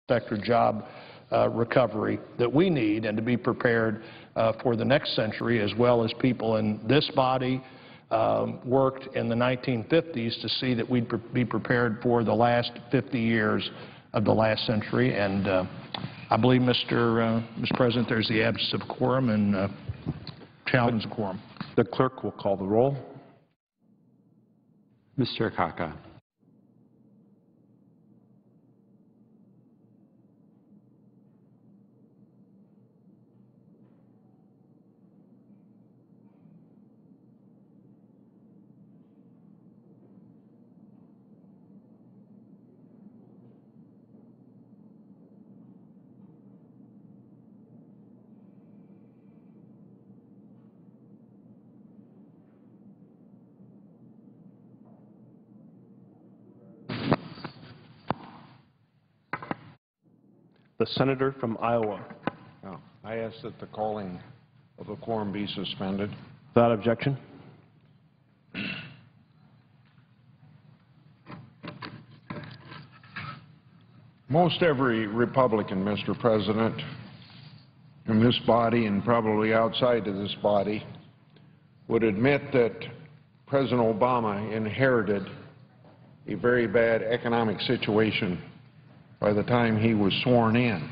sector job recovery that we need and to be prepared for the next century, as well as people in this body worked in the 1950s to see that we'd be prepared for the last 50 years of the last century. And I believe, Mr. President, there's the absence of quorum and challenge of quorum. The clerk will call the roll. Mr. Akaka. The senator from Iowa. I ask that the calling of the quorum be suspended. Without objection. Most every Republican, Mr. President, in this body and probably outside of this body would admit that President Obama inherited a very bad economic situation by the time he was sworn in.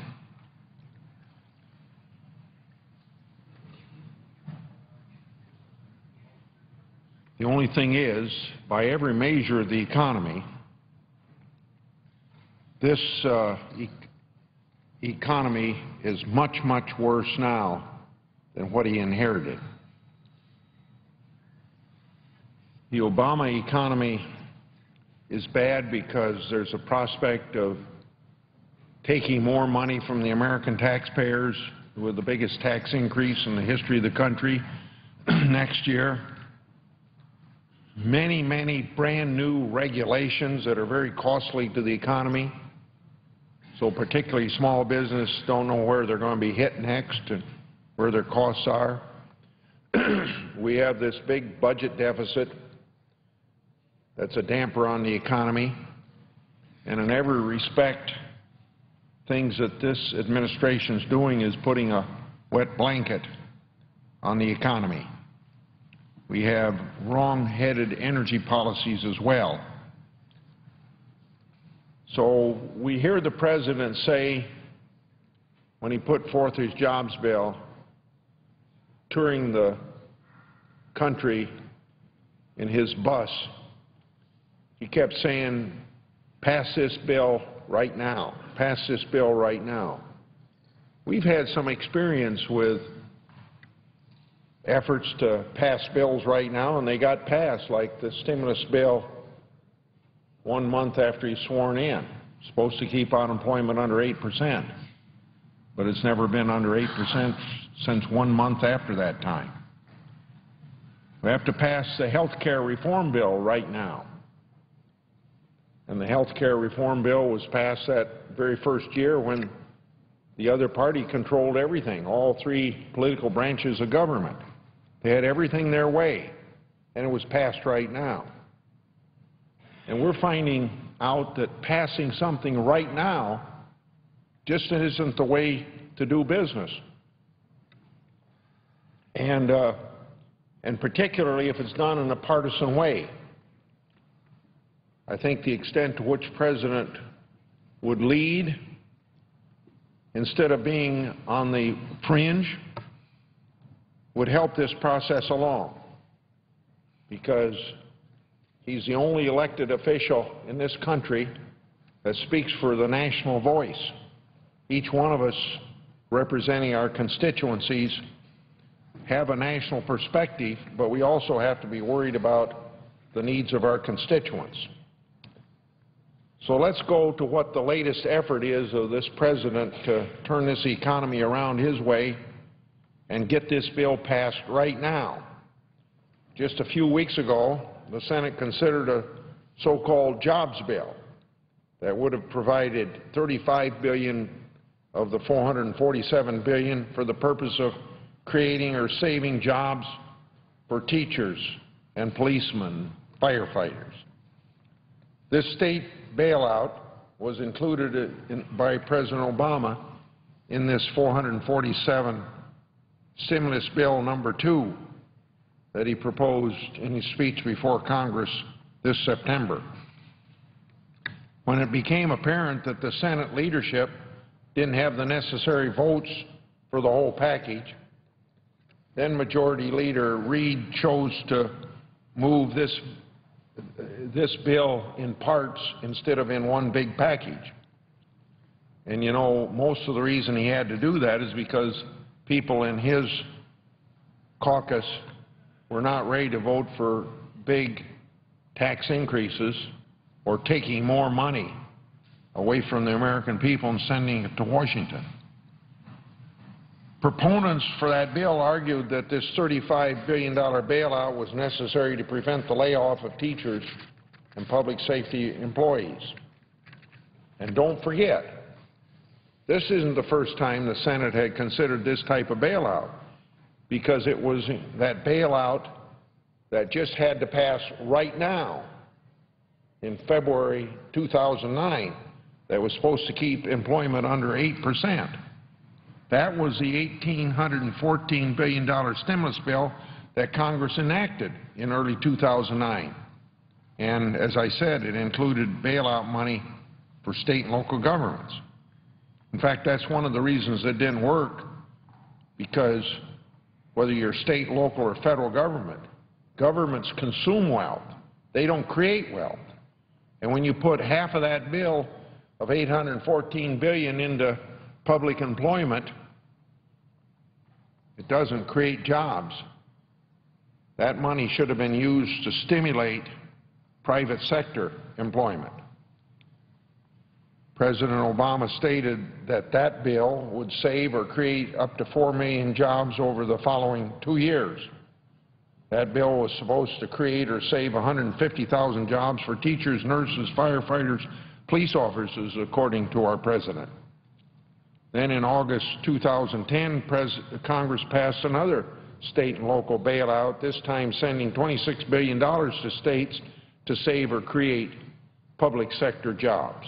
The only thing is, by every measure of the economy, this economy is much, much worse now than what he inherited. The Obama economy is bad because there's a prospect of taking more money from the American taxpayers with the biggest tax increase in the history of the country next year. Many, many brand new regulations that are very costly to the economy. So particularly small business don't know where they're going to be hit next and where their costs are. We have this big budget deficit that's a damper on the economy. And in every respect, things that this administration is doing is putting a wet blanket on the economy. We have wrong-headed energy policies as well. So we hear the President say, when he put forth his jobs bill, touring the country in his bus, he kept saying, pass this bill right now, pass this bill right now. We've had some experience with efforts to pass bills right now, and they got passed, like the stimulus bill 1 month after he's sworn in. Supposed to keep unemployment under 8%, but it's never been under 8% since 1 month after that time. We have to pass the health care reform bill right now. And the health care reform bill was passed that very first year when the other party controlled everything, all three political branches of government. They had everything their way, and it was passed right now. And we're finding out that passing something right now just isn't the way to do business. And particularly if it's done in a partisan way. I think the extent to which the President would lead instead of being on the fringe would help this process along, because he's the only elected official in this country that speaks for the national voice. Each one of us representing our constituencies have a national perspective, but we also have to be worried about the needs of our constituents. So let's go to what the latest effort is of this President to turn this economy around his way and get this bill passed right now. Just a few weeks ago, the Senate considered a so-called jobs bill that would have provided $35 billion of the $447 billion for the purpose of creating or saving jobs for teachers and policemen, firefighters. This state bailout was included by President Obama in this 447 stimulus bill number 2 that he proposed in his speech before Congress this September. When it became apparent that the Senate leadership didn't have the necessary votes for the whole package, then Majority Leader Reid chose to move this bill in parts instead of in one big package. And you know, most of the reason he had to do that is because people in his caucus were not ready to vote for big tax increases or taking more money away from the American people and sending it to Washington. Proponents for that bill argued that this $35 billion bailout was necessary to prevent the layoff of teachers and public safety employees. And don't forget, this isn't the first time the Senate had considered this type of bailout, because it was that bailout that just had to pass right now in February 2009 that was supposed to keep employment under 8%. That was the $1,814 billion stimulus bill that Congress enacted in early 2009. And as I said, it included bailout money for state and local governments. In fact, that's one of the reasons it didn't work, because whether you're state, local, or federal government, governments consume wealth. They don't create wealth. And when you put half of that bill of $814 billion into public employment, it doesn't create jobs. That money should have been used to stimulate private sector employment. President Obama stated that that bill would save or create up to 4 million jobs over the following 2 years. That bill was supposed to create or save 150,000 jobs for teachers, nurses, firefighters, police officers, according to our president. Then in August 2010, Congress passed another state and local bailout, this time sending $26 billion to states to save or create public sector jobs.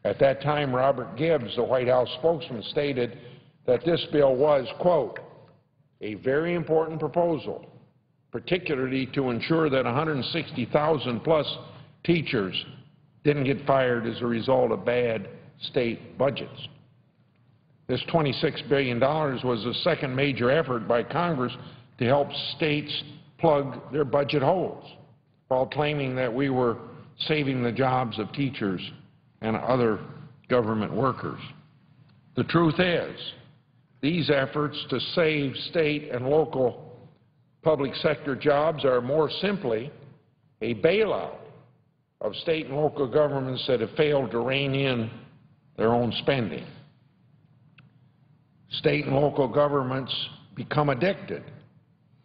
At that time, Robert Gibbs, the White House spokesman, stated that this bill was, quote, a very important proposal, particularly to ensure that 160,000 plus teachers didn't get fired as a result of bad state budgets. This $26 billion was the second major effort by Congress to help states plug their budget holes, while claiming that we were saving the jobs of teachers and other government workers. The truth is, these efforts to save state and local public sector jobs are more simply a bailout of state and local governments that have failed to rein in their own spending. State and local governments become addicted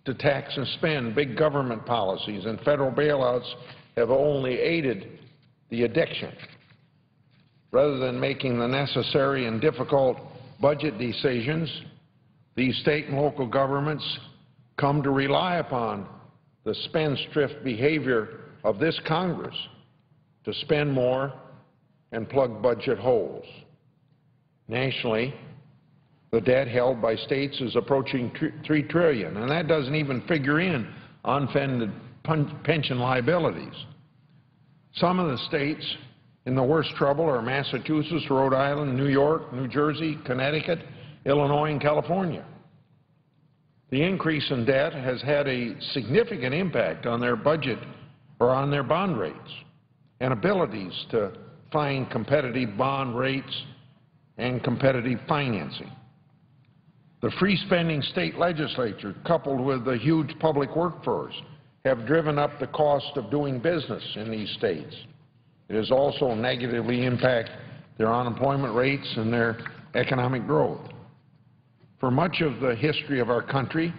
to tax and spend big government policies, and federal bailouts have only aided the addiction. Rather than making the necessary and difficult budget decisions, these state and local governments come to rely upon the spendthrift behavior of this Congress to spend more and plug budget holes. Nationally, the debt held by states is approaching $3 trillion, and that doesn't even figure in unfunded pension liabilities. Some of the states in the worst trouble are Massachusetts, Rhode Island, New York, New Jersey, Connecticut, Illinois, and California. The increase in debt has had a significant impact on their budget or on their bond rates and abilities to find competitive bond rates and competitive financing. The free-spending state legislature, coupled with the huge public workforce, have driven up the cost of doing business in these states. It has also negatively impacted their unemployment rates and their economic growth. For much of the history of our country,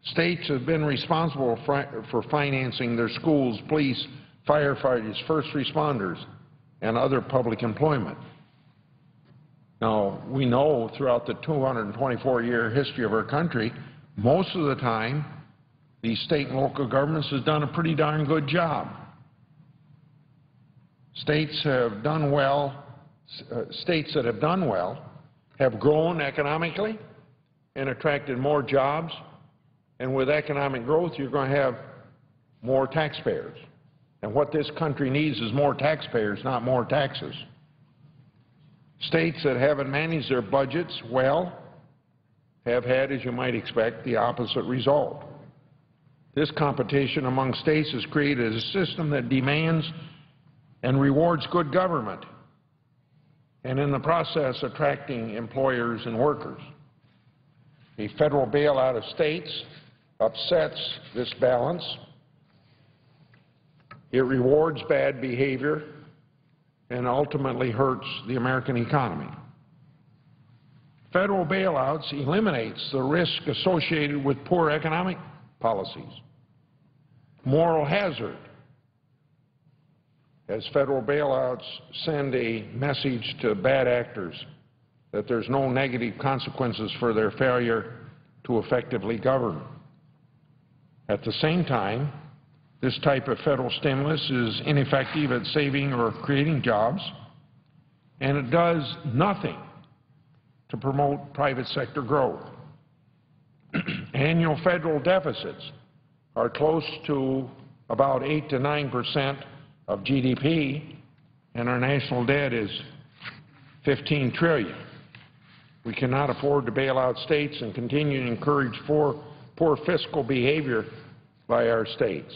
states have been responsible for financing their schools, police, firefighters, first responders, and other public employment. Now, we know throughout the 224-year history of our country, most of the time, the state and local governments has done a pretty darn good job. States have done well, states that have done well have grown economically and attracted more jobs, and with economic growth, you're going to have more taxpayers. And what this country needs is more taxpayers, not more taxes. States that haven't managed their budgets well have had, as you might expect, the opposite result. This competition among states has created a system that demands and rewards good government, and in the process attracting employers and workers. A federal bailout of states upsets this balance. It rewards bad behavior and ultimately hurts the American economy. Federal bailouts eliminates the risk associated with poor economic policies. Moral hazard, as federal bailouts send a message to bad actors that there's no negative consequences for their failure to effectively govern. At the same time, this type of federal stimulus is ineffective at saving or creating jobs, and it does nothing to promote private sector growth. Annual federal deficits are close to about 8 to 9% of GDP, and our national debt is $15 trillion. We cannot afford to bail out states and continue to encourage poor fiscal behavior by our states.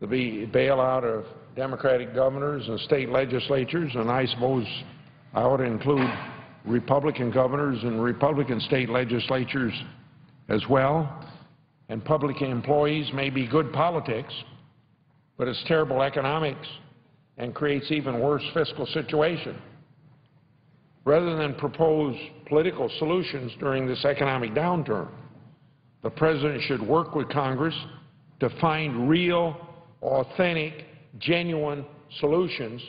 The bailout of Democratic governors and state legislatures, and I suppose I ought to include Republican governors and Republican state legislatures as well, and public employees may be good politics, but it's terrible economics and creates even worse fiscal situation. Rather than propose political solutions during this economic downturn, the President should work with Congress to find real, authentic, genuine solutions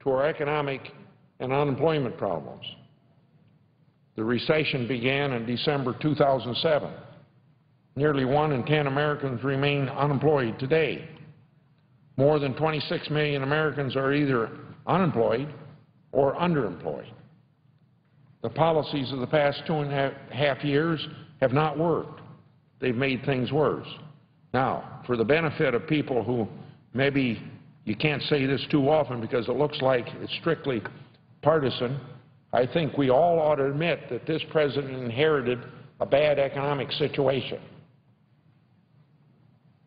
to our economic and unemployment problems. The recession began in December 2007. Nearly 1 in 10 Americans remain unemployed today. More than 26 million Americans are either unemployed or underemployed. The policies of the past 2.5 years have not worked. They've made things worse. Now, for the benefit of people who maybe you can't say this too often because it looks like it's strictly partisan, I think we all ought to admit that this president inherited a bad economic situation.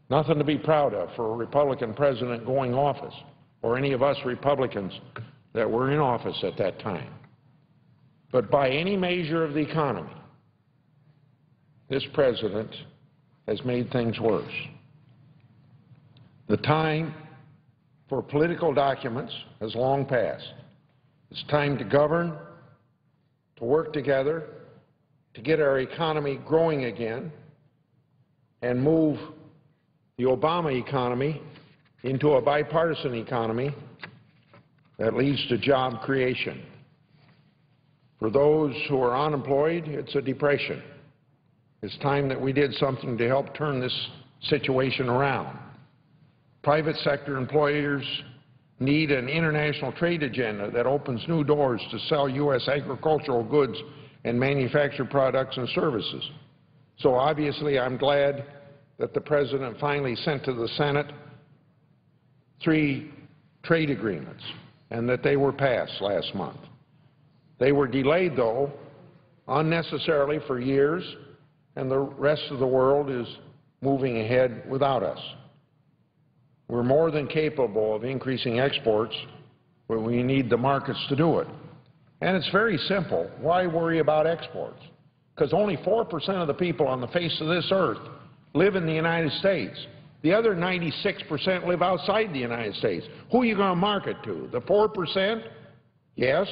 Nothing to be proud of for a Republican president going office, or any of us Republicans that were in office at that time. But by any measure of the economy, this president has made things worse. The time for political documents has long passed. It's time to govern, to work together, to get our economy growing again, and move the Obama economy into a bipartisan economy that leads to job creation. For those who are unemployed, it's a depression. It's time that we did something to help turn this situation around. Private sector employers need an international trade agenda that opens new doors to sell U.S. agricultural goods and manufactured products and services. So obviously I'm glad that the President finally sent to the Senate 3 trade agreements and that they were passed last month. They were delayed, though, unnecessarily for years, and the rest of the world is moving ahead without us. We're more than capable of increasing exports, but we need the markets to do it. And it's very simple. Why worry about exports? Because only 4% of the people on the face of this earth live in the United States. The other 96% live outside the United States. Who are you going to market to? The 4%? Yes.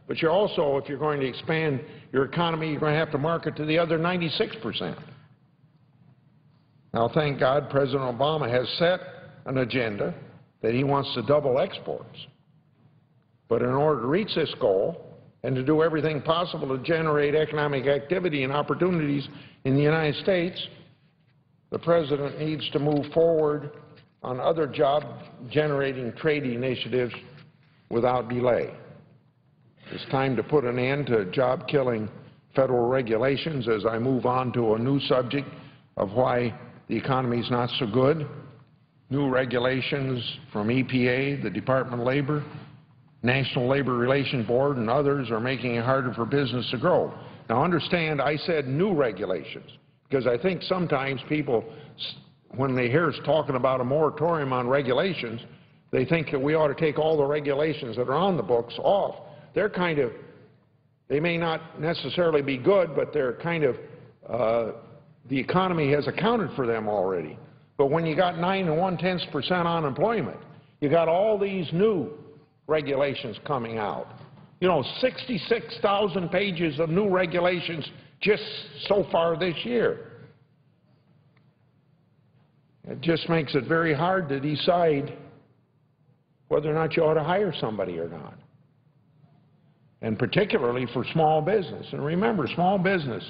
But you're also, if you're going to expand your economy, you're going to have to market to the other 96%. Now, thank God, President Obama has set an agenda that he wants to double exports. But in order to reach this goal and to do everything possible to generate economic activity and opportunities in the United States, the President needs to move forward on other job-generating trade initiatives without delay. It's time to put an end to job-killing federal regulations as I move on to a new subject of why the economy is not so good. New regulations from EPA, the Department of Labor, National Labor Relations Board, and others are making it harder for business to grow. Now understand, I said new regulations, because I think sometimes people, when they hear us talking about a moratorium on regulations, they think that we ought to take all the regulations that are on the books off. They're kind of, they may not necessarily be good, but they're kind of, the economy has accounted for them already. But when you got 9 1/10% unemployment, you got all these new regulations coming out. You know, 66,000 pages of new regulations just so far this year. It just makes it very hard to decide whether or not you ought to hire somebody or not. And particularly for small business. And remember, small business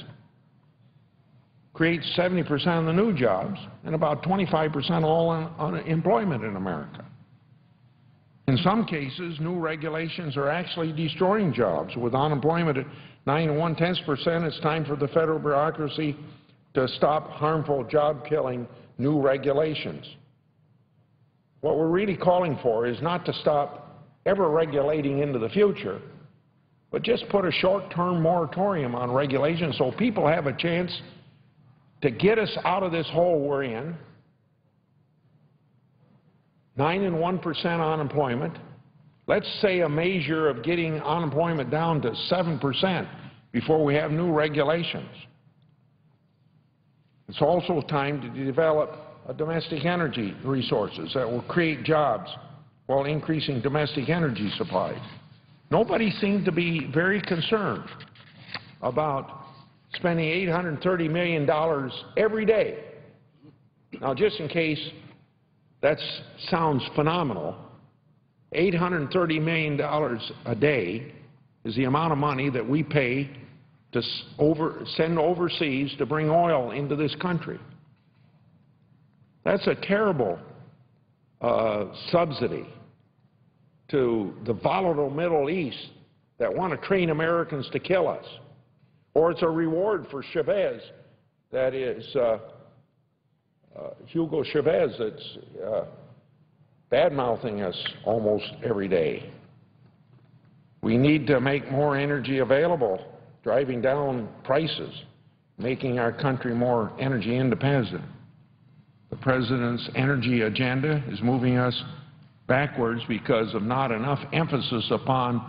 creates 70% of the new jobs and about 25% of all unemployment in America. In some cases, new regulations are actually destroying jobs. With unemployment at 9 1/10%, it's time for the federal bureaucracy to stop harmful job-killing new regulations. What we're really calling for is not to stop ever regulating into the future, but just put a short-term moratorium on regulations so people have a chance to get us out of this hole we're in. 9 1% unemployment. Let's say a measure of getting unemployment down to 7% before we have new regulations. It's also time to develop domestic energy resources that will create jobs while increasing domestic energy supplies. Nobody seemed to be very concerned about spending $830 million every day. Now, just in case that sounds phenomenal, $830 million a day is the amount of money that we pay to send overseas to bring oil into this country. That's a terrible subsidy to the volatile Middle East that want to train Americans to kill us. Or it's a reward for Chavez, that is Hugo Chavez, that's bad-mouthing us almost every day. We need to make more energy available, driving down prices, making our country more energy independent. The President's energy agenda is moving us backwards because of not enough emphasis upon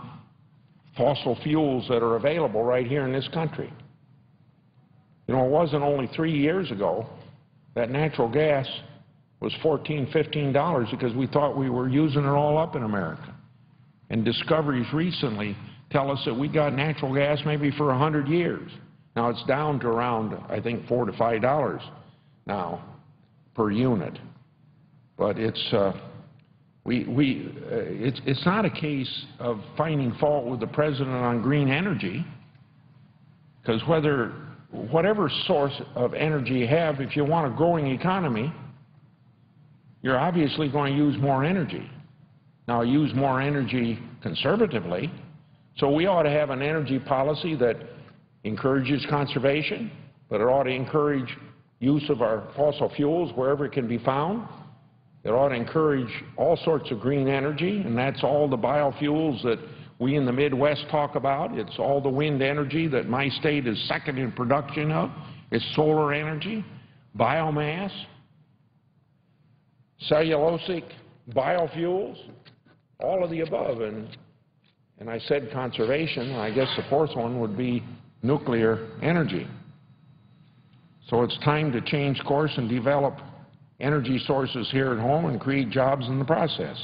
fossil fuels that are available right here in this country. You know, it wasn't only 3 years ago that natural gas was $14, $15 because we thought we were using it all up in America. And discoveries recently tell us that we got natural gas maybe for 100 years. Now it's down to around, I think, $4 to $5 now per unit. But it's it's not a case of finding fault with the President on green energy, because whatever source of energy you have, if you want a growing economy, you're obviously going to use more energy. Now, use more energy conservatively, so we ought to have an energy policy that encourages conservation, but it ought to encourage use of our fossil fuels wherever it can be found. It ought to encourage all sorts of green energy, and that's all the biofuels that we in the Midwest talk about. It's all the wind energy that my state is second in production of. It's solar energy, biomass, cellulosic biofuels, all of the above. And I said conservation. I guess the fourth one would be nuclear energy. So it's time to change course and develop energy sources here at home and create jobs in the process.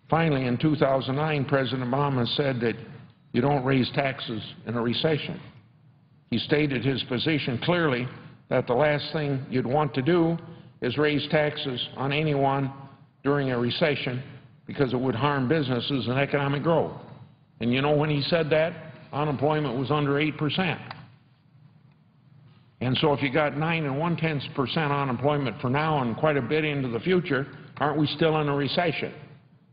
Finally, in 2009, President Obama said that you don't raise taxes in a recession. He stated his position clearly that the last thing you'd want to do is raise taxes on anyone during a recession because it would harm businesses and economic growth. And you know, when he said that, unemployment was under 8%. And so if you got 9 1/10% unemployment for now and quite a bit into the future, aren't we still in a recession?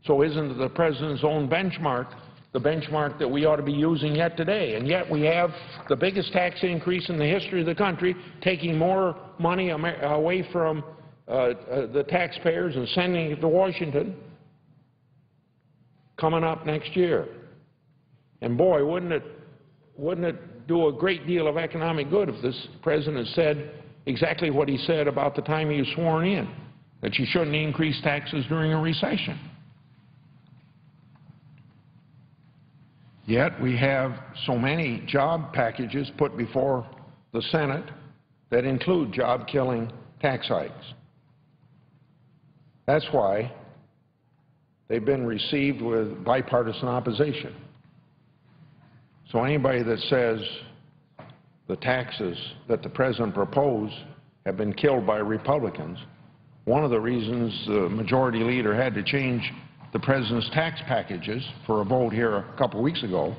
So isn't the President's own benchmark the benchmark that we ought to be using yet today? And yet we have the biggest tax increase in the history of the country, taking more money away from the taxpayers and sending it to Washington coming up next year. And boy, wouldn't it do a great deal of economic good if this President said exactly what he said about the time he was sworn in, that you shouldn't increase taxes during a recession. Yet we have so many job packages put before the Senate that include job-killing tax hikes. That's why they've been received with bipartisan opposition. So anybody that says the taxes that the President proposed have been killed by Republicans, one of the reasons the Majority Leader had to change the President's tax packages for a vote here a couple weeks ago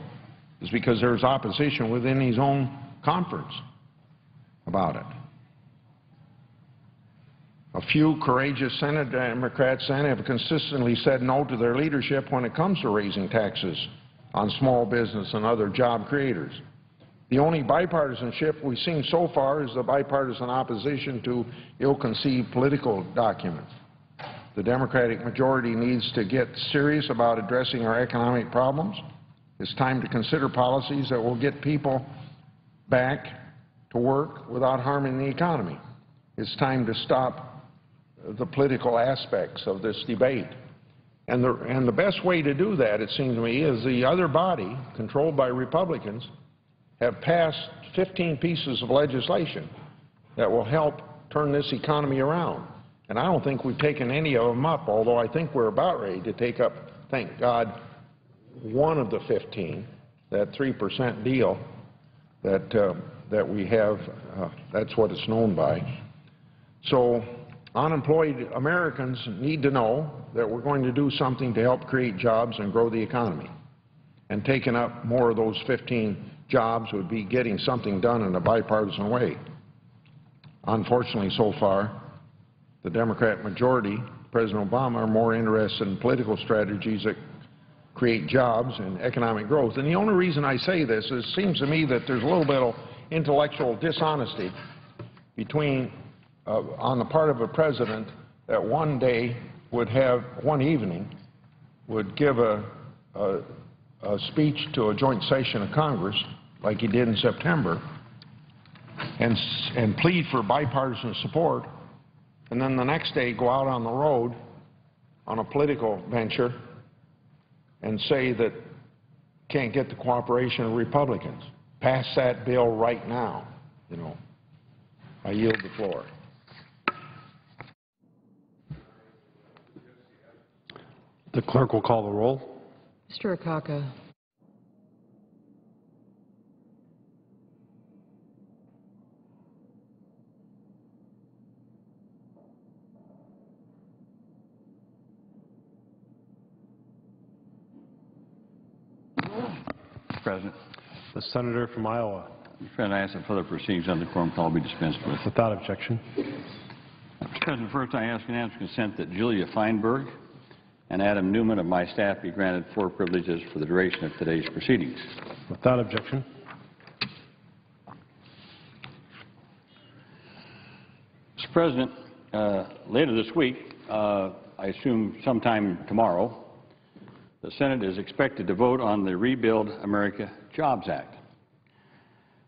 is because there's opposition within his own conference about it. A few courageous Senate Democrats then have consistently said no to their leadership when it comes to raising taxes on small business and other job creators. The only bipartisanship we've seen so far is the bipartisan opposition to ill-conceived political documents. The Democratic majority needs to get serious about addressing our economic problems. It's time to consider policies that will get people back to work without harming the economy. It's time to stop the political aspects of this debate. And the best way to do that, it seems to me, is the other body, controlled by Republicans, have passed 15 pieces of legislation that will help turn this economy around. And I don't think we've taken any of them up, although I think we're about ready to take up, thank God, one of the 15, that 3% deal that we have, that's what it's known by. So unemployed Americans need to know that we're going to do something to help create jobs and grow the economy. And taking up more of those 15 jobs would be getting something done in a bipartisan way. Unfortunately, so far, the Democrat majority, President Obama, are more interested in political strategies that create jobs and economic growth. And the only reason I say this is it seems to me that there's a little bit of intellectual dishonesty between, on the part of a president that one day would have, one evening, would give a speech to a joint session of Congress, like he did in September, and plead for bipartisan support, and then the next day go out on the road on a political venture and say that can't get the cooperation of Republicans. Pass that bill right now, you know. I yield the floor. The clerk will call the roll. Mr. Akaka. Mr. President. The senator from Iowa. Mr. President, I ask that further proceedings on the quorum call be dispensed with. Without objection. Mr. President, first I ask unanimous consent that Julia Feinberg and Adam Newman of my staff be granted floor privileges for the duration of today's proceedings. Without objection. Mr. President, later this week, I assume sometime tomorrow, the Senate is expected to vote on the Rebuild America Jobs Act.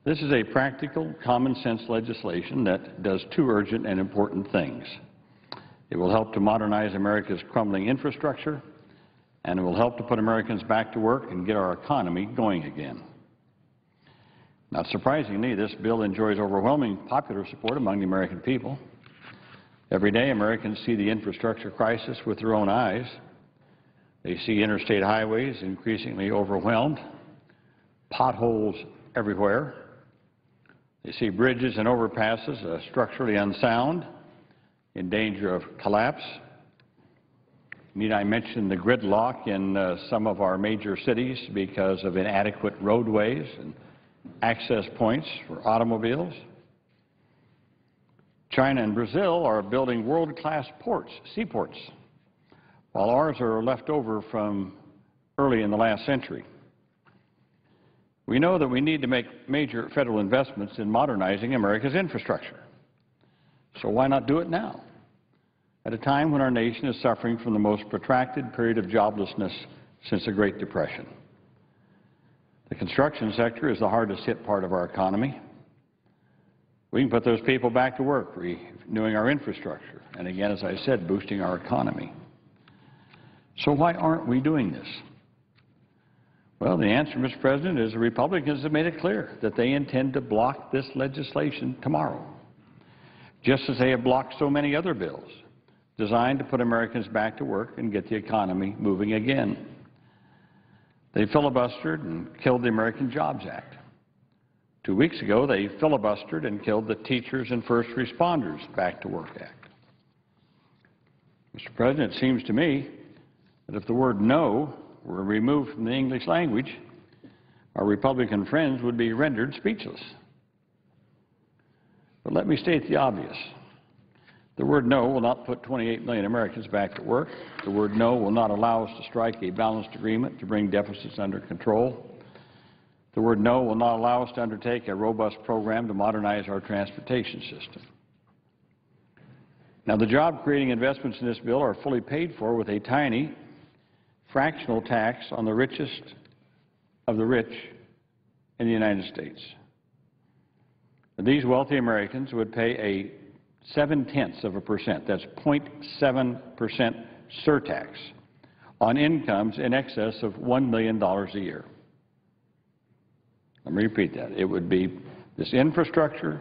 This is a practical, common-sense legislation that does two urgent and important things. It will help to modernize America's crumbling infrastructure, and it will help to put Americans back to work and get our economy going again. Not surprisingly, this bill enjoys overwhelming popular support among the American people. Every day, Americans see the infrastructure crisis with their own eyes. They see interstate highways increasingly overwhelmed, potholes everywhere. They see bridges and overpasses structurally unsound, in danger of collapse. Need I mention the gridlock in some of our major cities because of inadequate roadways and access points for automobiles? China and Brazil are building world-class seaports, while ours are left over from early in the last century. We know that we need to make major federal investments in modernizing America's infrastructure. So why not do it now, at a time when our nation is suffering from the most protracted period of joblessness since the Great Depression? The construction sector is the hardest hit part of our economy. We can put those people back to work, renewing our infrastructure, and again, as I said, boosting our economy. So why aren't we doing this? Well, the answer, Mr. President, is the Republicans have made it clear that they intend to block this legislation tomorrow, just as they have blocked so many other bills designed to put Americans back to work and get the economy moving again. They filibustered and killed the American Jobs Act. 2 weeks ago, they filibustered and killed the Teachers and First Responders Back to Work Act. Mr. President, it seems to me that if the word no were removed from the English language, our Republican friends would be rendered speechless. But let me state the obvious. The word no will not put 28 million Americans back to work. The word no will not allow us to strike a balanced agreement to bring deficits under control. The word no will not allow us to undertake a robust program to modernize our transportation system. Now, the job-creating investments in this bill are fully paid for with a tiny fractional tax on the richest of the rich in the United States. These wealthy Americans would pay a 0.7%, that's 0.7% surtax on incomes in excess of $1 million a year. Let me repeat that. It would be this infrastructure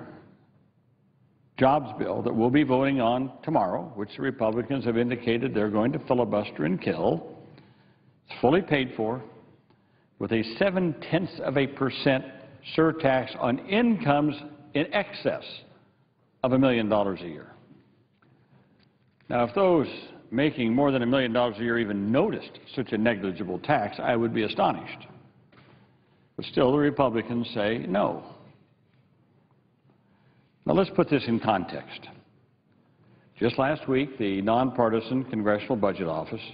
jobs bill that we'll be voting on tomorrow, which the Republicans have indicated they're going to filibuster and kill. It's fully paid for with a 0.7% surtax on incomes in excess of $1 million a year. Now, if those making more than $1 million a year even noticed such a negligible tax, I would be astonished. But still, the Republicans say no. Now, let's put this in context. Just last week, the nonpartisan Congressional Budget Office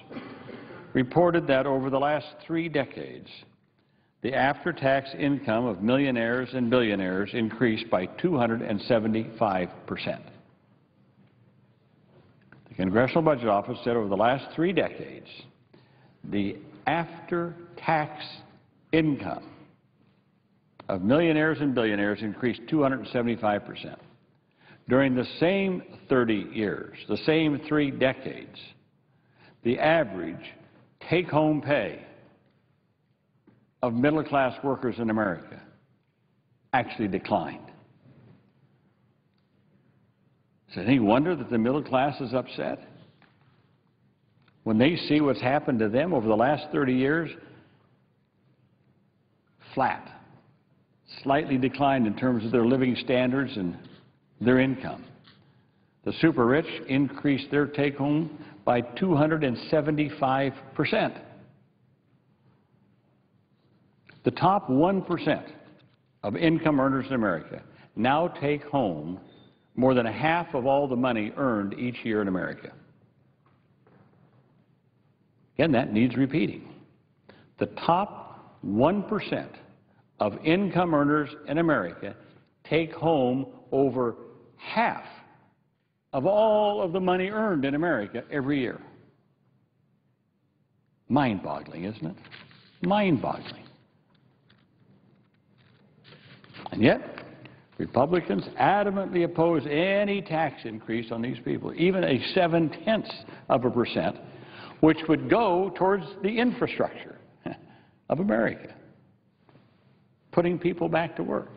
reported that over the last 3 decades, the after-tax income of millionaires and billionaires increased by 275%. The Congressional Budget Office said over the last 3 decades, the after-tax income of millionaires and billionaires increased 275%. During the same 30 years, the same 3 decades, the average take-home pay of middle-class workers in America actually declined. Is it any wonder that the middle class is upset? When they see what's happened to them over the last 30 years, flat, slightly declined in terms of their living standards and their income. The super rich increased their take-home by 275%. The top 1% of income earners in America now take home more than half of all the money earned each year in America. Again, that needs repeating. The top 1% of income earners in America take home over half of all of the money earned in America every year. Mind-boggling, isn't it? Mind-boggling. And yet, Republicans adamantly oppose any tax increase on these people, even a 0.7%, which would go towards the infrastructure of America, putting people back to work.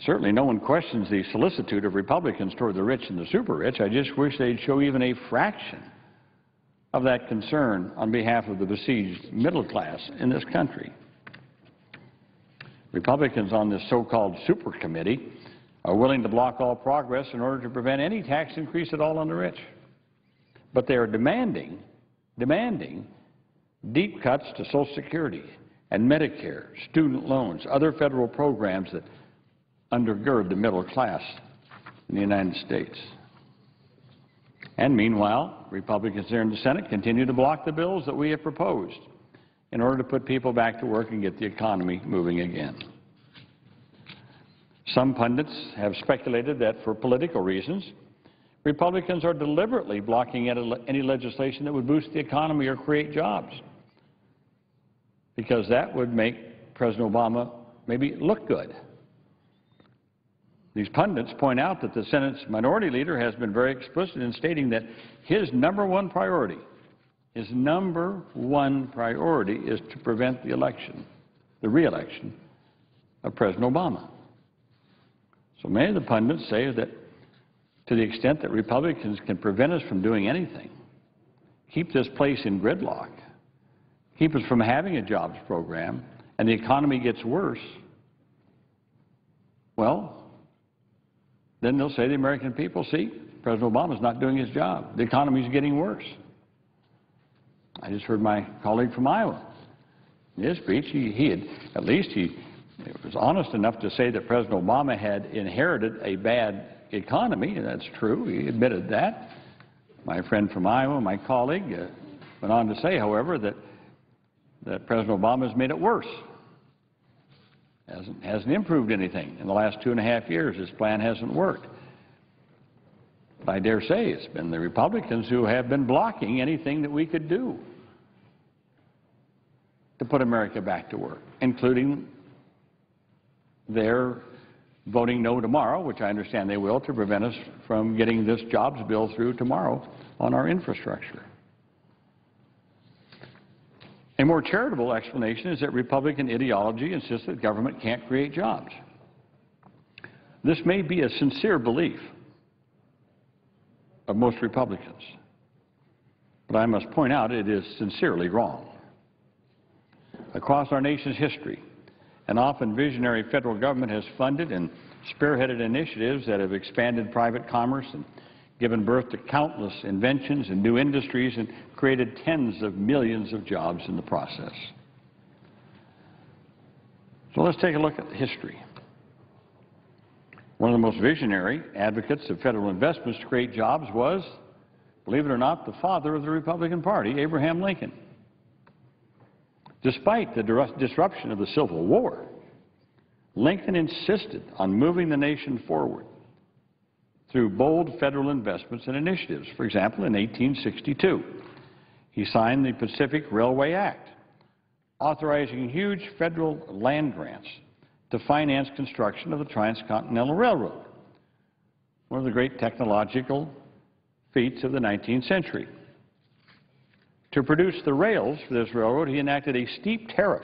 Certainly no one questions the solicitude of Republicans toward the rich and the super rich. I just wish they'd show even a fraction of that concern on behalf of the besieged middle class in this country. Republicans on this so-called super committee are willing to block all progress in order to prevent any tax increase at all on the rich. But they are demanding deep cuts to Social Security and Medicare, student loans, other federal programs that undergird the middle class in the United States. And meanwhile, Republicans there in the Senate continue to block the bills that we have proposed in order to put people back to work and get the economy moving again. Some pundits have speculated that for political reasons, Republicans are deliberately blocking any legislation that would boost the economy or create jobs, because that would make President Obama maybe look good. These pundits point out that the Senate's minority leader has been very explicit in stating that his number one priority is to prevent the re-election of President Obama. So many of the pundits say that to the extent that Republicans can prevent us from doing anything, keep this place in gridlock, keep us from having a jobs program, and the economy gets worse, well, then they'll say to the American people, see, President Obama's not doing his job. The economy's getting worse. I just heard my colleague from Iowa. In his speech, he was honest enough to say that President Obama had inherited a bad economy, and that's true. He admitted that. My friend from Iowa, my colleague, went on to say, however, that President Obama has made it worse. Hasn't improved anything. In the last 2.5 years, his plan hasn't worked. But I dare say it's been the Republicans who have been blocking anything that we could do to put America back to work, including their voting no tomorrow, which I understand they will, to prevent us from getting this jobs bill through tomorrow on our infrastructure. A more charitable explanation is that Republican ideology insists that government can't create jobs. This may be a sincere belief of most Republicans, but I must point out it is sincerely wrong. Across our nation's history, an often visionary federal government has funded and spearheaded initiatives that have expanded private commerce and given birth to countless inventions and new industries and created tens of millions of jobs in the process. So let's take a look at history. One of the most visionary advocates of federal investments to create jobs was, believe it or not, the father of the Republican Party, Abraham Lincoln. Despite the disruption of the Civil War, Lincoln insisted on moving the nation forward through bold federal investments and initiatives. For example, in 1862, he signed the Pacific Railway Act, authorizing huge federal land grants to finance construction of the Transcontinental Railroad, one of the great technological feats of the 19th century. To produce the rails for this railroad, he enacted a steep tariff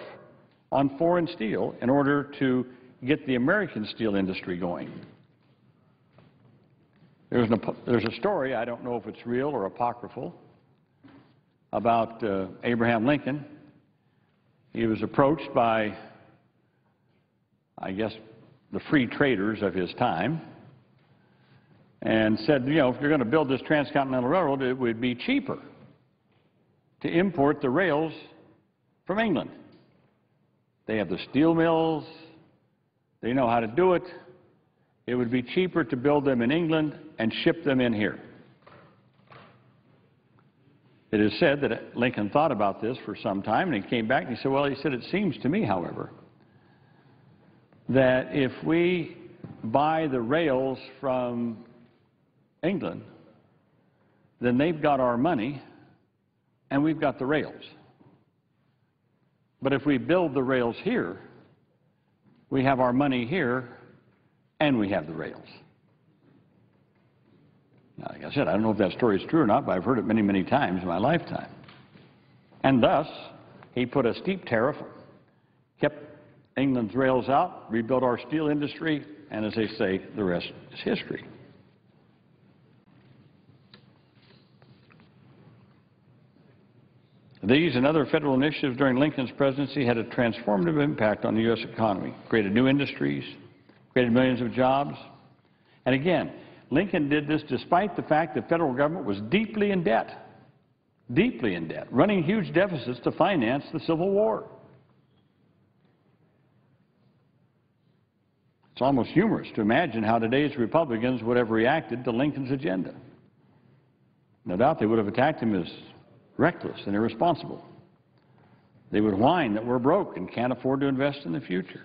on foreign steel in order to get the American steel industry going. There's a story, I don't know if it's real or apocryphal, about Abraham Lincoln. He was approached by, I guess, the free traders of his time and said, you know, if you're going to build this transcontinental railroad, it would be cheaper to import the rails from England. They have the steel mills. They know how to do it. It would be cheaper to build them in England and ship them in here. It is said that Lincoln thought about this for some time, and he came back and he said, well, it seems to me, however, that if we buy the rails from England, then they've got our money and we've got the rails. But if we build the rails here, we have our money here and we have the rails. Now, like I said, I don't know if that story is true or not, but I've heard it many, many times in my lifetime. And thus, he put a steep tariff, kept England's rails out, rebuilt our steel industry, and as they say, the rest is history. These and other federal initiatives during Lincoln's presidency had a transformative impact on the U.S. economy, created new industries, created millions of jobs. And again, Lincoln did this despite the fact the federal government was deeply in debt, running huge deficits to finance the Civil War. It's almost humorous to imagine how today's Republicans would have reacted to Lincoln's agenda. No doubt they would have attacked him as reckless and irresponsible. They would whine that we're broke and can't afford to invest in the future.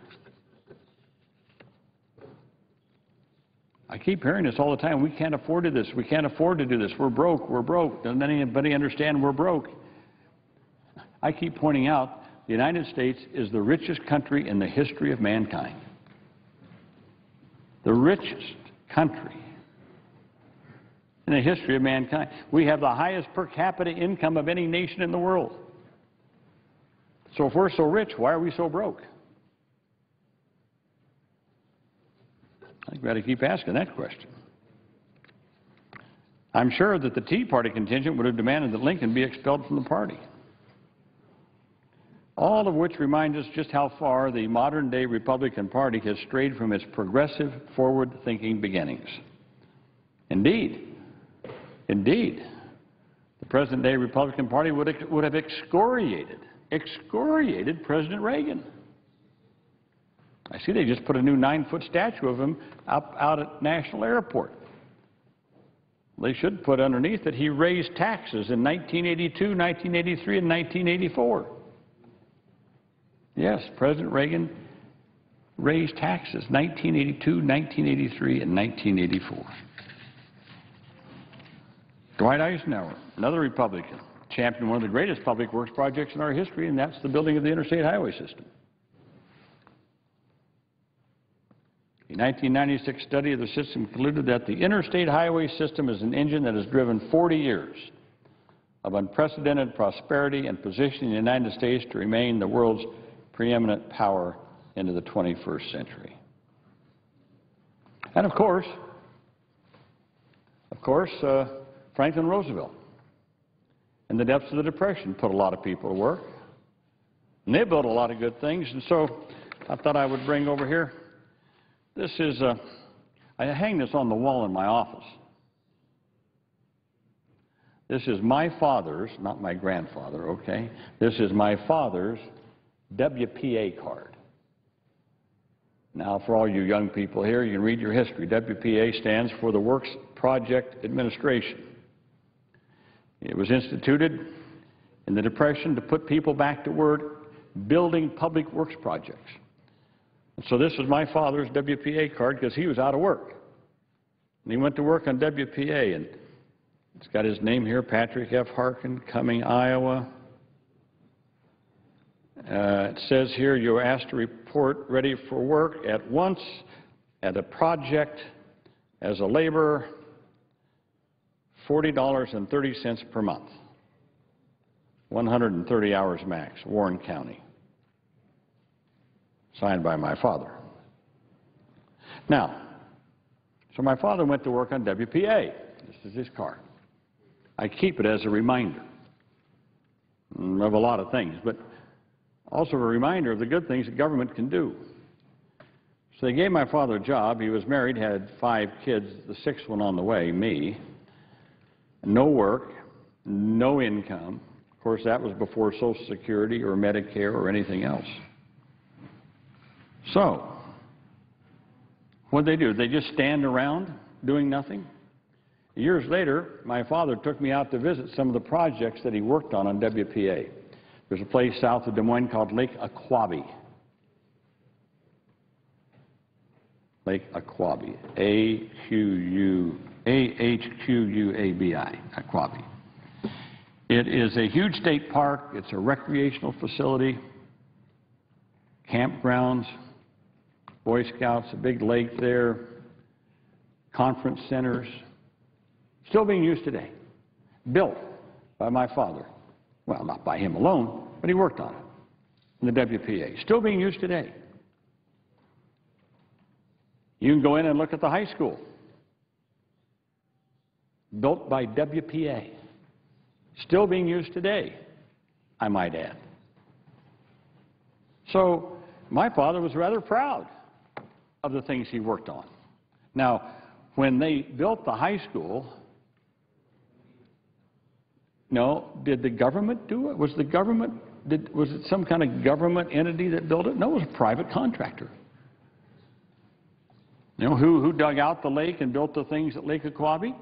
I keep hearing this all the time. We can't afford to do this. We can't afford to do this. We're broke. We're broke. Doesn't anybody understand we're broke? I keep pointing out the United States is the richest country in the history of mankind. The richest country in the history of mankind. We have the highest per capita income of any nation in the world. So if we're so rich, why are we so broke? I think we ought to keep asking that question. I'm sure that the Tea Party contingent would have demanded that Lincoln be expelled from the party. All of which reminds us just how far the modern-day Republican Party has strayed from its progressive, forward-thinking beginnings. Indeed, the present-day Republican Party would have excoriated President Reagan. I see they just put a new 9-foot statue of him out at National Airport. They should put underneath that he raised taxes in 1982, 1983, and 1984. Yes, President Reagan raised taxes 1982, 1983, and 1984. Dwight Eisenhower, another Republican, championed one of the greatest public works projects in our history, and that's the building of the interstate highway system. A 1996 study of the system concluded that the interstate highway system is an engine that has driven 40 years of unprecedented prosperity and positioning the United States to remain the world's preeminent power into the 21st century. And of course, Franklin Roosevelt, in the depths of the Depression, put a lot of people to work. And they built a lot of good things, and so I thought I would bring over here. This is, I hang this on the wall in my office. This is my father's, not my grandfather, okay? This is my father's WPA card. Now, for all you young people here, you can read your history. WPA stands for the Works Project Administration. It was instituted in the Depression to put people back to work building public works projects. And so this is my father's WPA card because he was out of work. And he went to work on WPA, and it's got his name here, Patrick F. Harkin, Cumming, Iowa. It says here you are asked to report ready for work at once at a project as a laborer, $40.30 per month, 130 hours max, Warren County. Signed by my father. Now, so my father went to work on WPA. This is his card. I keep it as a reminder of a lot of things, but also a reminder of the good things that government can do. So they gave my father a job. He was married, had 5 kids, the 6th one on the way, me. No work, no income. Of course, that was before Social Security or Medicare or anything else. So, what did they do? They just stand around doing nothing? Years later, my father took me out to visit some of the projects that he worked on WPA. There's a place south of Des Moines called Lake Aquabi. Lake Aquabi, A-H-Q-U-A-B-I, Aquabi. It is a huge state park. It's a recreational facility, campgrounds, Boy Scouts, a big lake there, conference centers, still being used today, built by my father. Well, not by him alone, but he worked on it in the WPA. Still being used today. You can go in and look at the high school, built by WPA. Still being used today, I might add. So my father was rather proud of the things he worked on. Now, when they built the high school, no, did the government do it? Was it some kind of government entity that built it? No, it was a private contractor. You know, who dug out the lake and built the things at Lake Aquabi?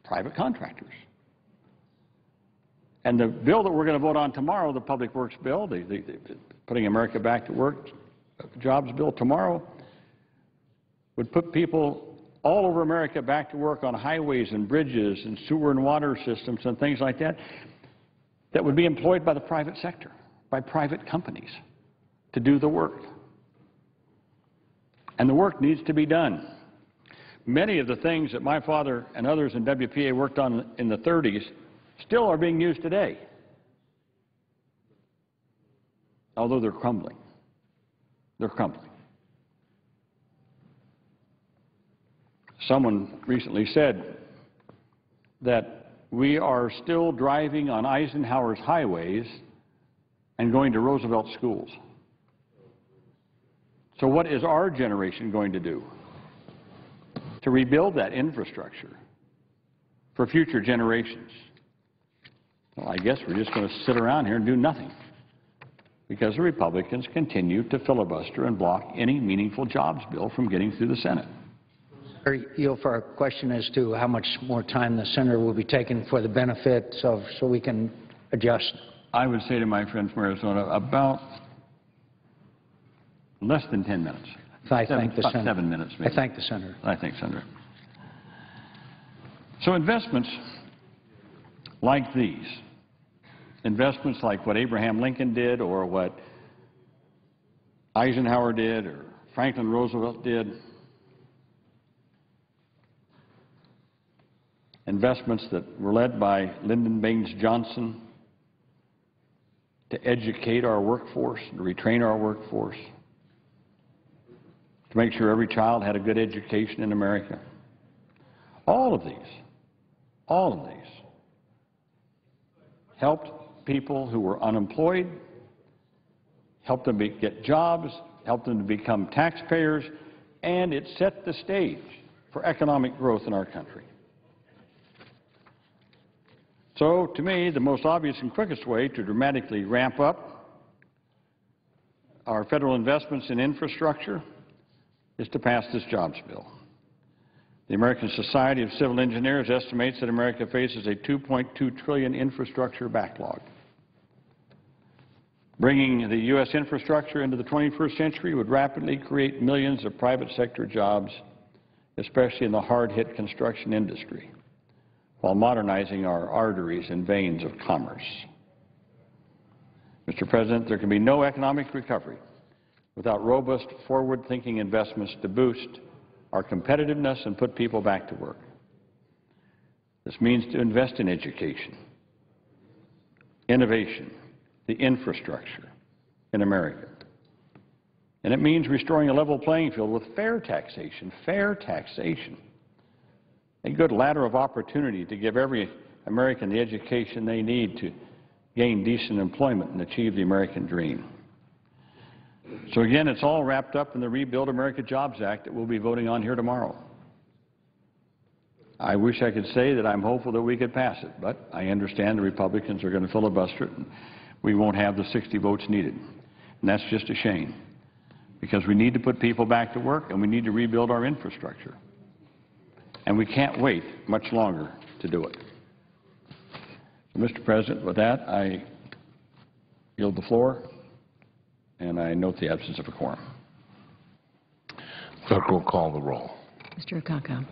Private contractors. And the bill that we're going to vote on tomorrow, the Public Works bill, the Putting America Back to Work jobs bill tomorrow, would put people all over America back to work on highways and bridges and sewer and water systems and things like that, that would be employed by the private sector, by private companies to do the work. And the work needs to be done. Many of the things that my father and others in WPA worked on in the 30s still are being used today, although they're crumbling. They're crumbling. Someone recently said that we are still driving on Eisenhower's highways and going to Roosevelt schools. So what is our generation going to do to rebuild that infrastructure for future generations? Well, I guess we're just going to sit around here and do nothing because the Republicans continue to filibuster and block any meaningful jobs bill from getting through the Senate. I yield for a question as to how much more time the senator will be taking for the benefit so we can adjust. I would say to my friend from Arizona, about less than 10 minutes. I thank the senator. 7 minutes, maybe. I thank the senator. I think, Senator. So investments like these, investments like what Abraham Lincoln did or what Eisenhower did or Franklin Roosevelt did, investments that were led by Lyndon Baines Johnson to educate our workforce, to retrain our workforce, to make sure every child had a good education in America. All of these helped people who were unemployed, helped them get jobs, helped them to become taxpayers, and it set the stage for economic growth in our country. So, to me, the most obvious and quickest way to dramatically ramp up our federal investments in infrastructure is to pass this jobs bill. The American Society of Civil Engineers estimates that America faces a $2.2 trillion infrastructure backlog. Bringing the U.S. infrastructure into the 21st century would rapidly create millions of private sector jobs, especially in the hard-hit construction industry, while modernizing our arteries and veins of commerce. Mr. President, there can be no economic recovery without robust, forward-thinking investments to boost our competitiveness and put people back to work. This means to invest in education, innovation, the infrastructure in America. And it means restoring a level playing field with fair taxation, a good ladder of opportunity to give every American the education they need to gain decent employment and achieve the American dream. So again, it's all wrapped up in the Rebuild America Jobs Act that we'll be voting on here tomorrow. I wish I could say that I'm hopeful that we could pass it, but I understand the Republicans are going to filibuster it and we won't have the 60 votes needed. And that's just a shame, because we need to put people back to work and we need to rebuild our infrastructure. And we can't wait much longer to do it. So, Mr. President, with that, I yield the floor, and I note the absence of a quorum. Clerk will call the roll. Mr. Akaka.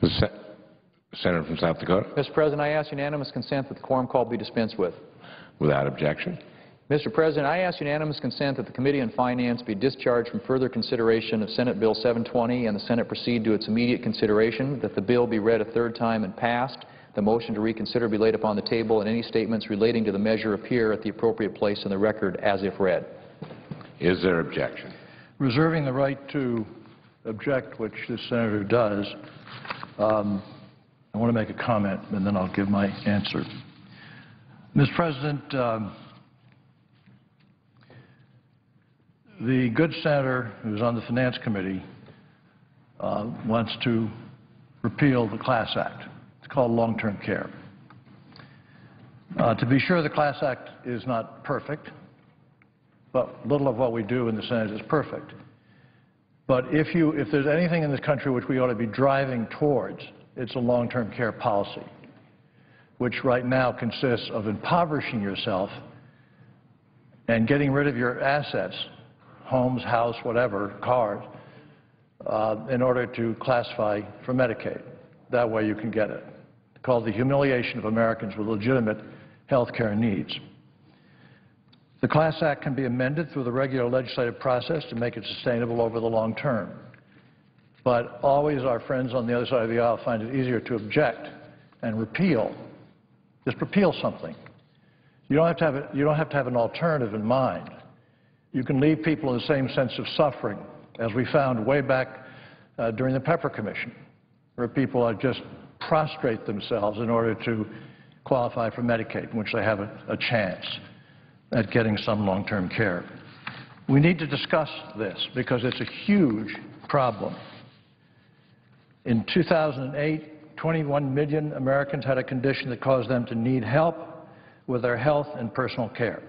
The Senator from South Dakota. Mr. President, I ask unanimous consent that the quorum call be dispensed with. Without objection. Mr. President, I ask unanimous consent that the Committee on Finance be discharged from further consideration of Senate Bill 720 and the Senate proceed to its immediate consideration, that the bill be read a third time and passed, the motion to reconsider be laid upon the table, and any statements relating to the measure appear at the appropriate place in the record as if read. Is there objection? Reserving the right to object, which the senator does, I want to make a comment, and then I'll give my answer. Mr. President, The good senator who's on the Finance Committee wants to repeal the Class Act. It's called long-term care. To be sure, the Class Act is not perfect, but little of what we do in the Senate is perfect. But if there's anything in this country which we ought to be driving towards, it's a long-term care policy, which right now consists of impoverishing yourself and getting rid of your assets, homes, house, whatever, cars, in order to classify for Medicaid. That way you can get it. It's called the humiliation of Americans with legitimate health care needs. The Class Act can be amended through the regular legislative process to make it sustainable over the long term. But always our friends on the other side of the aisle find it easier to object and repeal. Just repeal something. You don't have to have an alternative in mind. You can leave people in the same sense of suffering as we found way back during the Pepper Commission, where people just prostrate themselves in order to qualify for Medicaid, in which they have a chance at getting some long-term care. We need to discuss this because it's a huge problem. In 2008, 21 million Americans had a condition that caused them to need help with their health and personal care.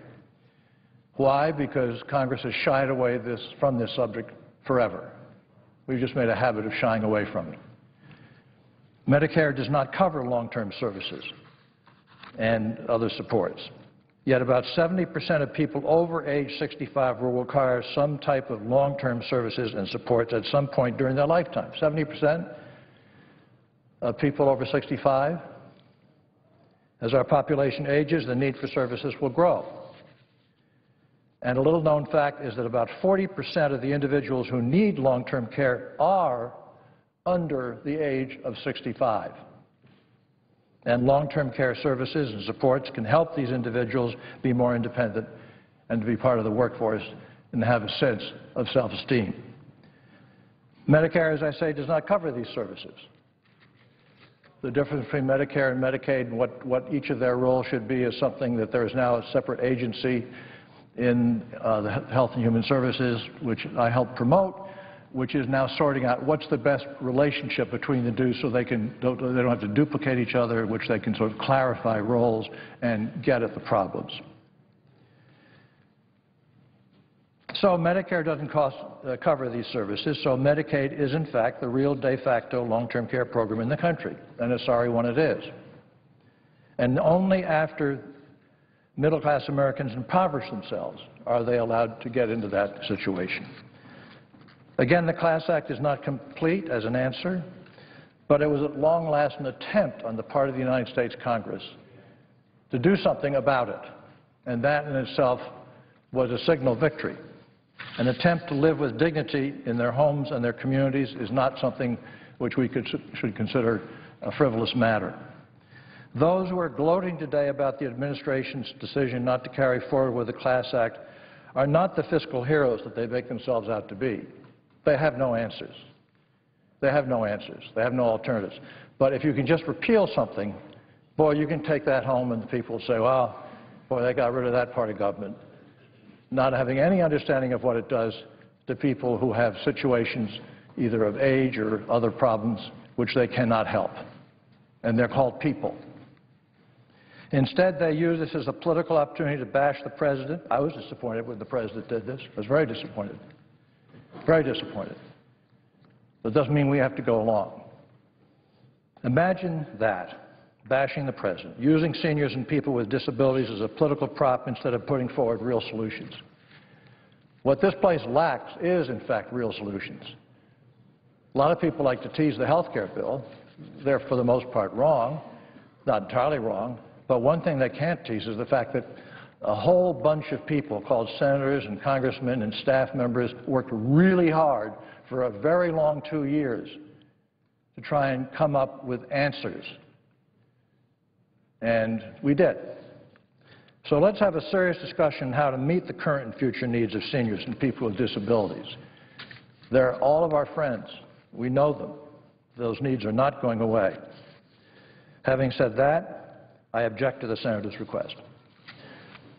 Why? Because Congress has shied away from this subject forever. We've just made a habit of shying away from it. Medicare does not cover long-term services and other supports. Yet about 70% of people over age 65 will require some type of long-term services and supports at some point during their lifetime. 70% of people over 65. As our population ages, the need for services will grow. And a little-known fact is that about 40% of the individuals who need long-term care are under the age of 65. And long-term care services and supports can help these individuals be more independent and to be part of the workforce and have a sense of self-esteem. Medicare, as I say, does not cover these services. The difference between Medicare and Medicaid and what each of their roles should be is something that there is now a separate agency in the Health and Human Services, which I help promote, which is now sorting out what's the best relationship between the two so they don't have to duplicate each other, which they can sort of clarify roles and get at the problems. So Medicare doesn't cover these services, so Medicaid is in fact the real de facto long-term care program in the country, and a sorry one it is. And only after middle-class Americans impoverish themselves are they allowed to get into that situation. Again, the Class Act is not complete as an answer, but it was at long last an attempt on the part of the United States Congress to do something about it, and that in itself was a signal victory. An attempt to live with dignity in their homes and their communities is not something which we should consider a frivolous matter. Those who are gloating today about the administration's decision not to carry forward with the Class Act are not the fiscal heroes that they make themselves out to be. They have no answers. They have no answers. They have no alternatives. But if you can just repeal something, boy, you can take that home and the people say, well, boy, they got rid of that part of government, not having any understanding of what it does to people who have situations either of age or other problems which they cannot help. And they're called people. Instead, they use this as a political opportunity to bash the president. I was disappointed when the president did this. I was very disappointed. Very disappointed. But it doesn't mean we have to go along. Imagine that, bashing the president, using seniors and people with disabilities as a political prop instead of putting forward real solutions. What this place lacks is, in fact, real solutions. A lot of people like to tease the health care bill. They're, for the most part, wrong, not entirely wrong. But one thing they can't tease is the fact that a whole bunch of people called senators and congressmen and staff members worked really hard for a very long 2 years to try and come up with answers. And we did. So let's have a serious discussion on how to meet the current and future needs of seniors and people with disabilities. They're all of our friends. We know them. Those needs are not going away. Having said that, I object to the senator's request.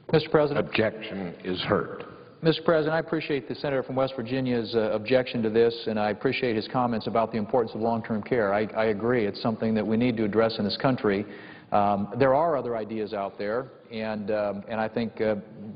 Mr. President. Objection is heard. Mr. President, I appreciate the senator from West Virginia's objection to this, and I appreciate his comments about the importance of long-term care. I agree. It's something that we need to address in this country. There are other ideas out there, and I think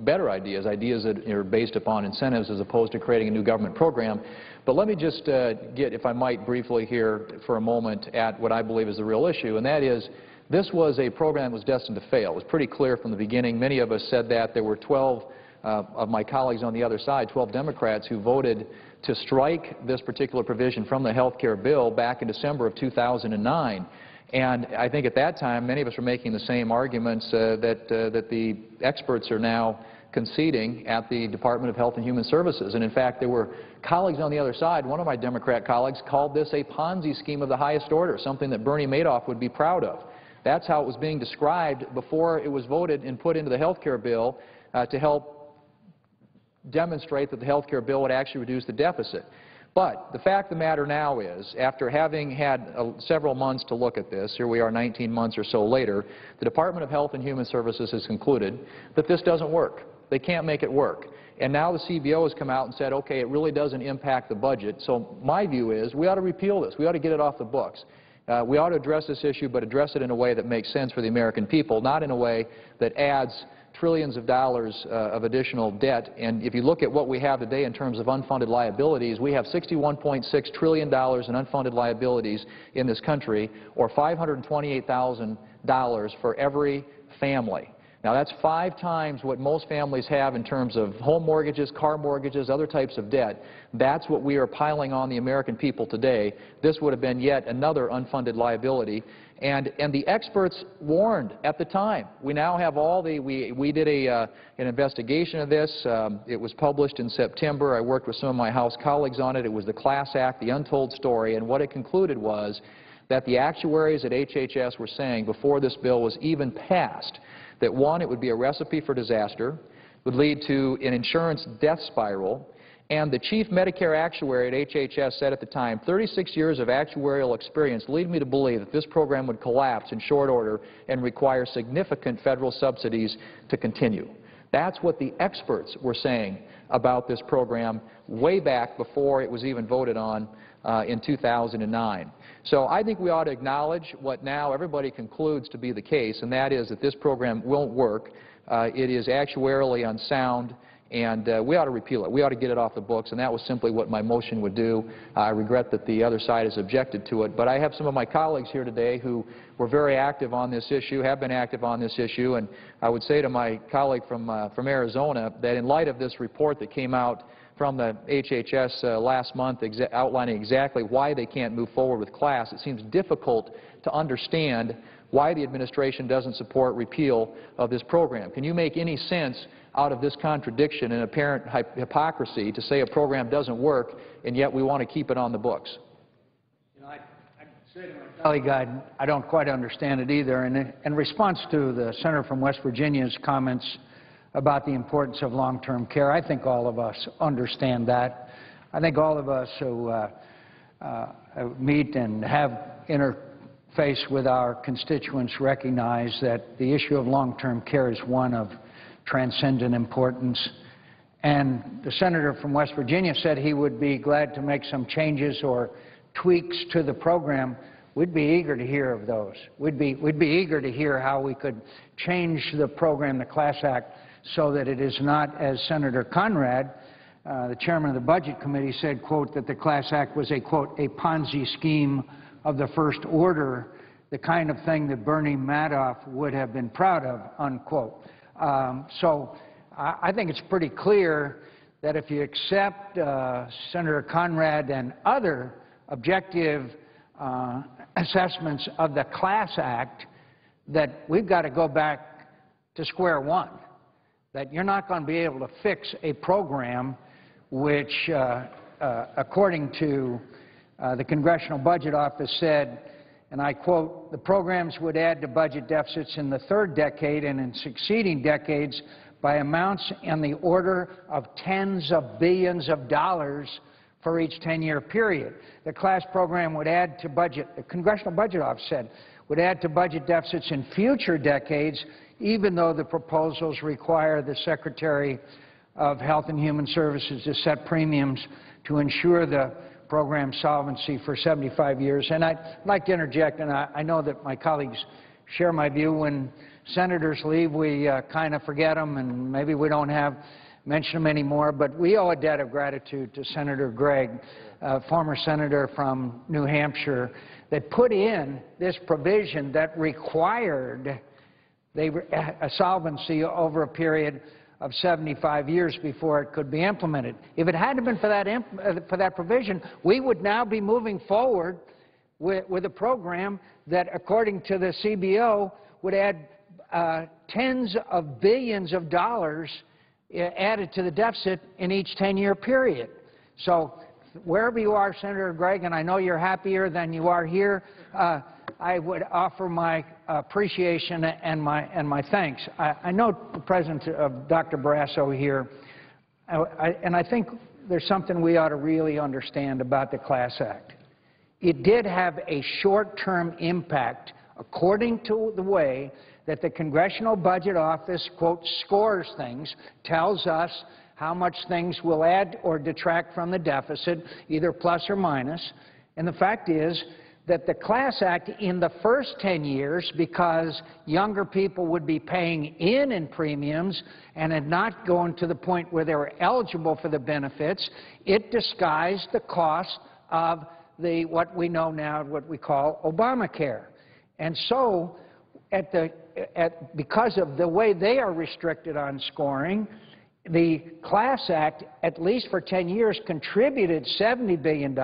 better ideas that are based upon incentives as opposed to creating a new government program. But let me just get, if I might, briefly here for a moment at what I believe is the real issue, and that is this was a program that was destined to fail. It was pretty clear from the beginning. Many of us said that. There were 12 of my colleagues on the other side, 12 Democrats, who voted to strike this particular provision from the health care bill back in December of 2009. And I think at that time, many of us were making the same arguments that the experts are now conceding at the Department of Health and Human Services. And in fact, there were colleagues on the other side. One of my Democrat colleagues called this a Ponzi scheme of the highest order, something that Bernie Madoff would be proud of. That's how it was being described before it was voted and put into the health care bill to help demonstrate that the health care bill would actually reduce the deficit. But the fact of the matter now is, after having had several months to look at this, here we are 19 months or so later, the Department of Health and Human Services has concluded that this doesn't work. They can't make it work. And now the CBO has come out and said, okay, it really doesn't impact the budget. So my view is we ought to repeal this. We ought to get it off the books. We ought to address this issue, but address it in a way that makes sense for the American people, not in a way that adds trillions of dollars of additional debt. And if you look at what we have today in terms of unfunded liabilities, we have $61.6 trillion in unfunded liabilities in this country, or $528,000 for every family. Now, that's 5 times what most families have in terms of home mortgages, car mortgages, other types of debt. That's what we are piling on the American people today. This would have been yet another unfunded liability. And the experts warned at the time. We now have all the, we did an investigation of this. It was published in September. I worked with some of my House colleagues on it. It was the Class Act, the untold story. And what it concluded was that the actuaries at HHS were saying before this bill was even passed that, one, it would be a recipe for disaster, would lead to an insurance death spiral, and the chief Medicare actuary at HHS said at the time, 36 years of actuarial experience lead me to believe that this program would collapse in short order and require significant federal subsidies to continue. That's what the experts were saying about this program way back before it was even voted on in 2009. So I think we ought to acknowledge what now everybody concludes to be the case, and that is that this program won't work. It is actuarially unsound, and we ought to repeal it. We ought to get it off the books, and that was simply what my motion would do. I regret that the other side has objected to it, but I have some of my colleagues here today who were very active on this issue, have been active on this issue, and I would say to my colleague from Arizona that in light of this report that came out from the HHS last month outlining exactly why they can't move forward with class, it seems difficult to understand why the administration doesn't support repeal of this program. Can you make any sense out of this contradiction and apparent hypocrisy to say a program doesn't work and yet we want to keep it on the books? You know, I'd say to my colleague, I don't quite understand it either. And in response to the senator from West Virginia's comments about the importance of long-term care, I think all of us understand that. I think all of us who meet and have interface with our constituents recognize that the issue of long-term care is one of transcendent importance. And the senator from West Virginia said he would be glad to make some changes or tweaks to the program. We'd be eager to hear of those. We'd be eager to hear how we could change the program, the Class Act, so that it is not, as Senator Conrad, the chairman of the Budget Committee, said, quote, that the Class Act was a, quote, a Ponzi scheme of the first order, the kind of thing that Bernie Madoff would have been proud of, unquote. So I think it's pretty clear that if you accept Senator Conrad and other objective assessments of the Class Act, that we've got to go back to square one, that you're not going to be able to fix a program which, according to the Congressional Budget Office said, and I quote, the programs would add to budget deficits in the third decade and in succeeding decades by amounts in the order of tens of billions of dollars for each 10-year period. The class program would add to budget, the Congressional Budget Office said, would add to budget deficits in future decades, even though the proposals require the Secretary of Health and Human Services to set premiums to ensure the program solvency for 75 years. And I'd like to interject, and I know that my colleagues share my view. When senators leave, we kind of forget them, and maybe we don't mention them anymore, but we owe a debt of gratitude to Senator Gregg, former senator from New Hampshire, that put in this provision that required a solvency over a period of 75 years before it could be implemented. If it hadn't been for that provision, we would now be moving forward with a program that, according to the CBO, would add tens of billions of dollars added to the deficit in each 10-year period. So wherever you are, Senator Gregg, and I know you're happier than you are here, I would offer my appreciation and my thanks. I know the presence of Dr. Barrasso here, and I think there's something we ought to really understand about the Class Act. It did have a short-term impact, according to the way that the Congressional Budget Office, quote, scores things, tells us how much things will add or detract from the deficit, either plus or minus. And the fact is that the Class Act, in the first 10 years, because younger people would be paying in premiums and had not gone to the point where they were eligible for the benefits, it disguised the cost of what we know now, what we call Obamacare. And so, because of the way they are restricted on scoring, the Class Act, at least for 10 years, contributed $70 billion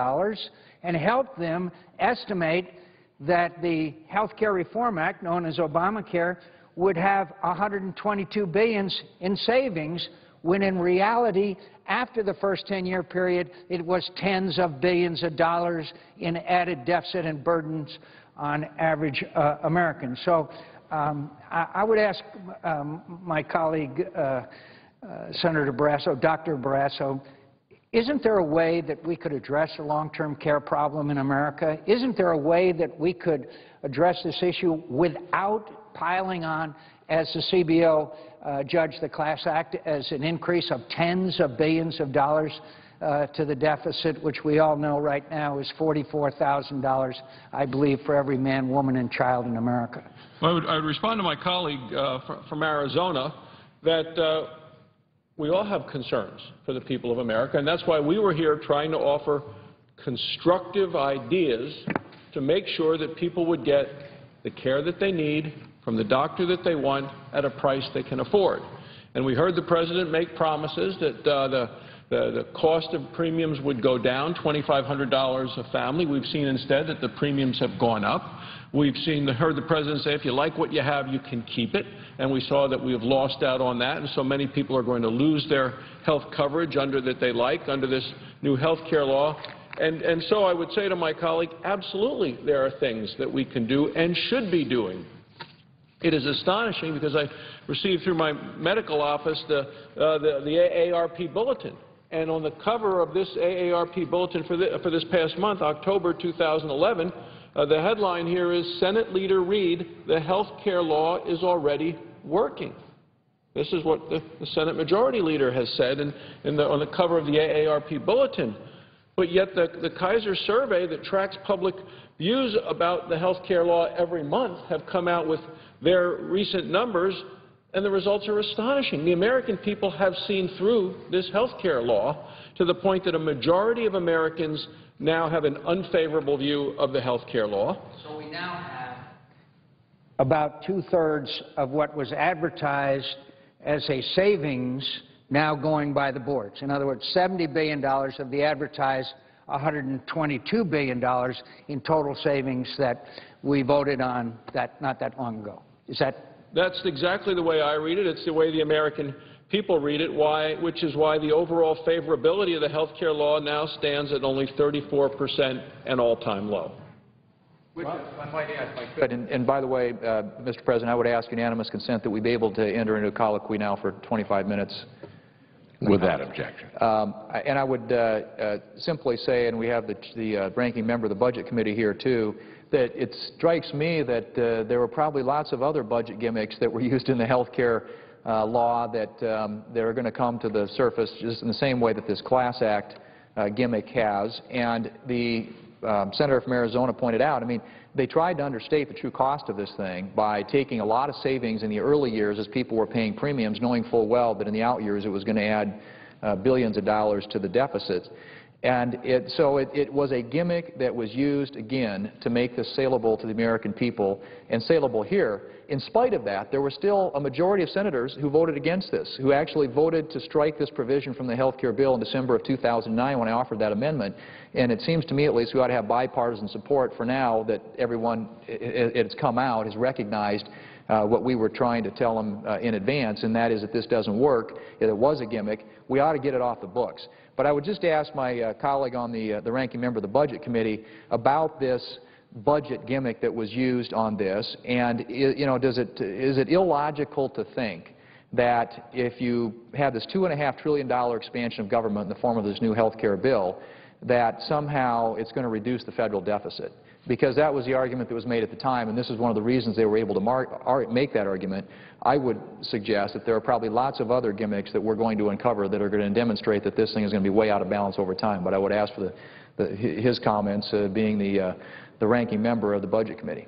and helped them estimate that the Health Care Reform Act, known as Obamacare, would have $122 billion in savings, when in reality, after the first 10-year period, it was tens of billions of dollars in added deficit and burdens on average Americans. So I would ask my colleague, Senator Barrasso, Dr. Barrasso, isn't there a way that we could address the long-term care problem in America? Isn't there a way that we could address this issue without piling on, as the CBO judged the Class Act, as an increase of tens of billions of dollars to the deficit, which we all know right now is $44,000, I believe, for every man, woman, and child in America? Well, I would respond to my colleague from Arizona that we all have concerns for the people of America, and that's why we were here trying to offer constructive ideas to make sure that people would get the care that they need from the doctor that they want at a price they can afford. And we heard the President make promises that the cost of premiums would go down, $2,500 a family. We've seen instead that the premiums have gone up. We've heard the President say, if you like what you have, you can keep it. And we saw that we have lost out on that, and so many people are going to lose their health coverage under this new health care law. And so I would say to my colleague, absolutely there are things that we can do and should be doing. It is astonishing because I received through my medical office the AARP bulletin. And on the cover of this AARP bulletin for this past month, October 2011, the headline here is, Senate Leader Reid, the health care law is already working. This is what the Senate Majority Leader has said on the cover of the AARP bulletin. But yet the Kaiser survey that tracks public views about the health care law every month have come out with their recent numbers, and the results are astonishing. The American people have seen through this health care law to the point that a majority of Americans now have an unfavorable view of the health care law. So we now have about two-thirds of what was advertised as a savings now going by the boards. In other words, $70 billion of the advertised $122 billion in total savings that we voted on not that long ago. That's exactly the way I read it. It's the way the American people read it, which is why the overall favorability of the health care law now stands at only 34%, an all-time low. And by the way, Mr. President, I would ask unanimous consent that we be able to enter into a colloquy now for 25 minutes. Without objection. And I would simply say, and we have the ranking member of the Budget Committee here too, that it strikes me that there were probably lots of other budget gimmicks that were used in the health care law that are going to come to the surface just in the same way that this Class Act gimmick has. And the senator from Arizona pointed out, I mean, they tried to understate the true cost of this thing by taking a lot of savings in the early years as people were paying premiums, knowing full well that in the out years it was going to add billions of dollars to the deficit. And so it was a gimmick that was used, again, to make this saleable to the American people and saleable here. In spite of that, there were still a majority of senators who voted against this, who actually voted to strike this provision from the health care bill in December of 2009 when I offered that amendment. And it seems to me, at least, we ought to have bipartisan support for now that everyone, it's come out, has recognized what we were trying to tell them in advance, and that is that this doesn't work, that it was a gimmick. We ought to get it off the books. But I would just ask my colleague on the ranking member of the Budget Committee about this budget gimmick that was used on this, and you know, is it illogical to think that if you have this $2.5 trillion expansion of government in the form of this new health care bill, that somehow it's going to reduce the federal deficit? Because that was the argument that was made at the time, and this is one of the reasons they were able to make that argument. I would suggest that there are probably lots of other gimmicks that we're going to uncover that are going to demonstrate that this thing is going to be way out of balance over time. But I would ask for his comments, being the ranking member of the Budget Committee.